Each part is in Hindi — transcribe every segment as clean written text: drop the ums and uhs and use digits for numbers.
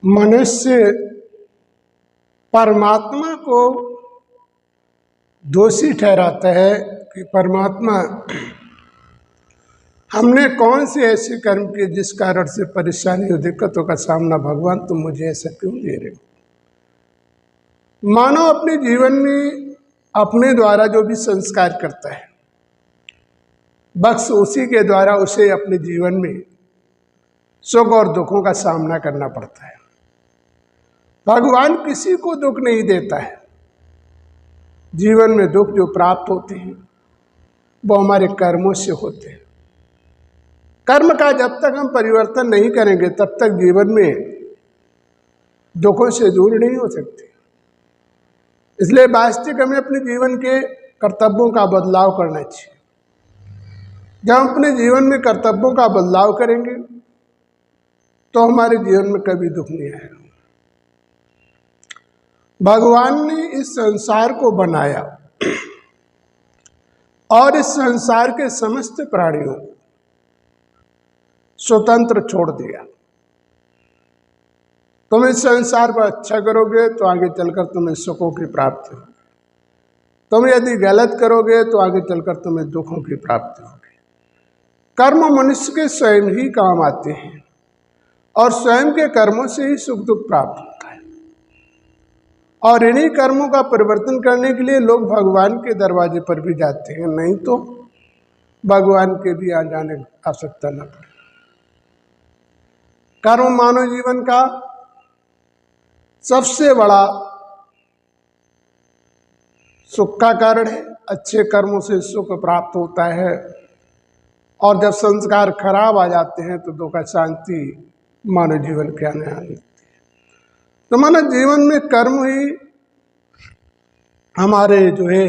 मनुष्य परमात्मा को दोषी ठहराता है कि परमात्मा हमने कौन से ऐसे कर्म किए जिस कारण से परेशानी और दिक्कतों का सामना, भगवान तुम मुझे ऐसा क्यों दे रहे हो। मानव अपने जीवन में अपने द्वारा जो भी संस्कार करता है, बस उसी के द्वारा उसे अपने जीवन में सुख और दुखों का सामना करना पड़ता है। भगवान किसी को दुख नहीं देता है। जीवन में दुख जो प्राप्त होते हैं वो हमारे कर्मों से होते हैं। कर्म का जब तक हम परिवर्तन नहीं करेंगे तब तक जीवन में दुखों से दूर नहीं हो सकते। इसलिए वास्तविक हमें अपने जीवन के कर्तव्यों का बदलाव करना चाहिए। जब हम अपने जीवन में कर्तव्यों का बदलाव करेंगे तो हमारे जीवन में कभी दुख नहीं आएगा। भगवान ने इस संसार को बनाया और इस संसार के समस्त प्राणियों को स्वतंत्र छोड़ दिया। तुम इस संसार पर अच्छा करोगे तो आगे चलकर तुम्हें सुखों की प्राप्ति होगी। तुम यदि गलत करोगे तो आगे चलकर तुम्हें दुखों की प्राप्ति होगी। कर्म मनुष्य के स्वयं ही काम आते हैं और स्वयं के कर्मों से ही सुख दुख प्राप्त होता है। और इन्हीं कर्मों का परिवर्तन करने के लिए लोग भगवान के दरवाजे पर भी जाते हैं, नहीं तो भगवान के भी आ जाने की आवश्यकता न पड़े। कर्म मानव जीवन का सबसे बड़ा सुख का कारण है। अच्छे कर्मों से सुख प्राप्त होता है और जब संस्कार खराब आ जाते हैं तो दुख शांति मानव जीवन के आने लगती है। तो मानव जीवन में कर्म ही हमारे जो है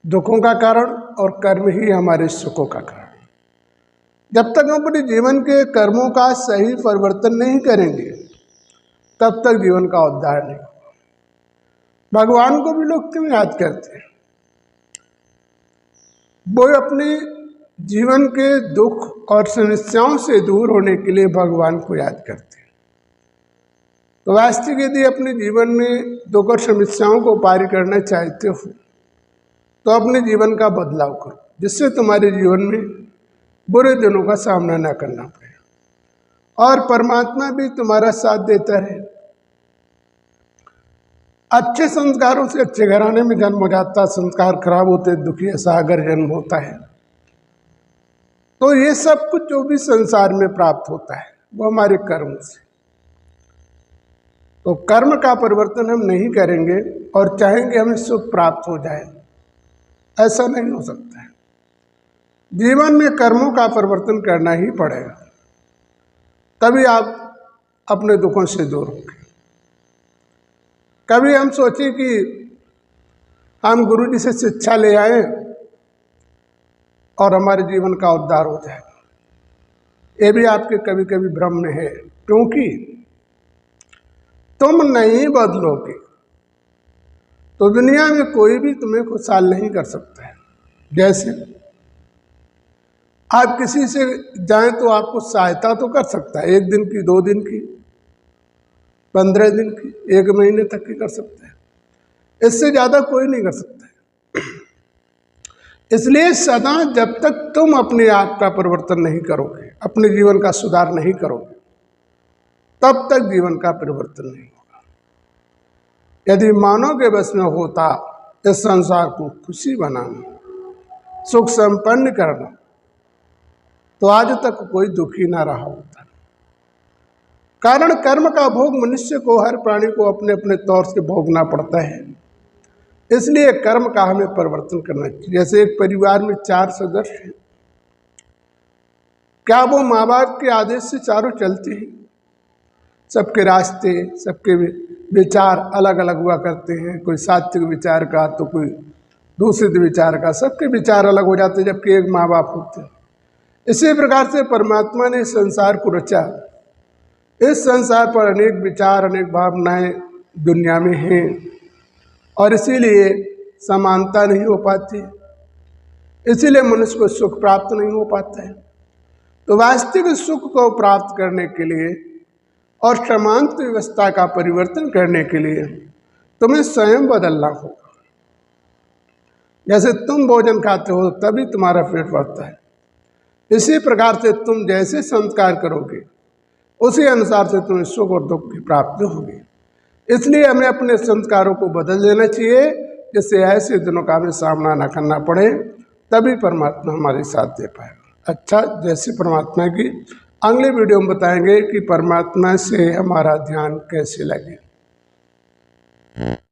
दुखों का कारण और कर्म ही हमारे सुखों का कारण। जब तक हम अपने जीवन के कर्मों का सही परिवर्तन नहीं करेंगे तब तक जीवन का उद्धार नहीं होगा। भगवान को भी लोग क्यों याद करते हैं? वो अपने जीवन के दुख और समस्याओं से दूर होने के लिए भगवान को याद करते हैं। तो वास्तविक यदि अपने जीवन में दुख और समस्याओं को पार करना चाहते हो तो अपने जीवन का बदलाव करो, जिससे तुम्हारे जीवन में बुरे दिनों का सामना न करना पड़े और परमात्मा भी तुम्हारा साथ देता रहे। अच्छे संस्कारों से अच्छे घराने में जन्म हो जाता, संस्कार खराब होते दुखी सागर जन्म होता है। तो ये सब कुछ जो भी संसार में प्राप्त होता है वो हमारे कर्म से। तो कर्म का परिवर्तन हम नहीं करेंगे और चाहेंगे हमें सुख प्राप्त हो जाए, ऐसा नहीं हो सकता है। जीवन में कर्मों का परिवर्तन करना ही पड़ेगा, तभी आप अपने दुखों से दूर होंगे। कभी हम सोचें कि हम गुरु जी से शिक्षा ले आए और हमारे जीवन का उद्धार हो जाएगा, ये भी आपके कभी कभी भ्रम में है। क्योंकि तुम नहीं बदलोगे तो दुनिया में कोई भी तुम्हें खुशहाल नहीं कर सकता है। जैसे आप किसी से जाएं तो आपको सहायता तो कर सकता है, 1 दिन की, 2 दिन की, 15 दिन की, 1 महीने तक की कर सकता है, इससे ज़्यादा कोई नहीं कर सकता है। इसलिए सदा जब तक तुम अपने आप का परिवर्तन नहीं करोगे, अपने जीवन का सुधार नहीं करोगे, तब तक जीवन का परिवर्तन नहीं होगा। यदि मानव के बस में होता इस संसार को खुशी बनाना, सुख संपन्न करना, तो आज तक कोई दुखी ना रहा होता। कारण कर्म का भोग मनुष्य को, हर प्राणी को अपने अपने तौर से भोगना पड़ता है। इसलिए कर्म का हमें परिवर्तन करना चाहिए। जैसे एक परिवार में 4 सदस्य हैं, क्या वो माँ बाप के आदेश से चारों चलते हैं? सबके रास्ते, सबके विचार अलग अलग हुआ करते हैं। कोई सात्विक विचार का तो कोई दूषित विचार का, सबके विचार अलग हो जाते हैं जबकि एक माँ बाप होते हैं। इसी प्रकार से परमात्मा ने संसार को रचा। इस संसार पर अनेक विचार, अनेक भावनाएं दुनिया में हैं और इसीलिए समानता नहीं हो पाती, इसीलिए मनुष्य को सुख प्राप्त नहीं हो पाता है। तो वास्तविक सुख को प्राप्त करने के लिए और समांत व्यवस्था का परिवर्तन करने के लिए तुम्हें स्वयं बदलना होगा। जैसे तुम भोजन खाते हो तभी तुम्हारा पेट भरता है, इसी प्रकार से तुम जैसे संस्कार करोगे उसी अनुसार से तुम्हें सुख और दुख की प्राप्ति होगी। इसलिए हमें अपने संस्कारों को बदल देना चाहिए, जिससे ऐसे दिनों का हमें सामना न करना पड़े, तभी परमात्मा हमारे साथ दे पाएगा। अच्छा, जैसे परमात्मा की अगले वीडियो में बताएंगे कि परमात्मा से हमारा ध्यान कैसे लगे।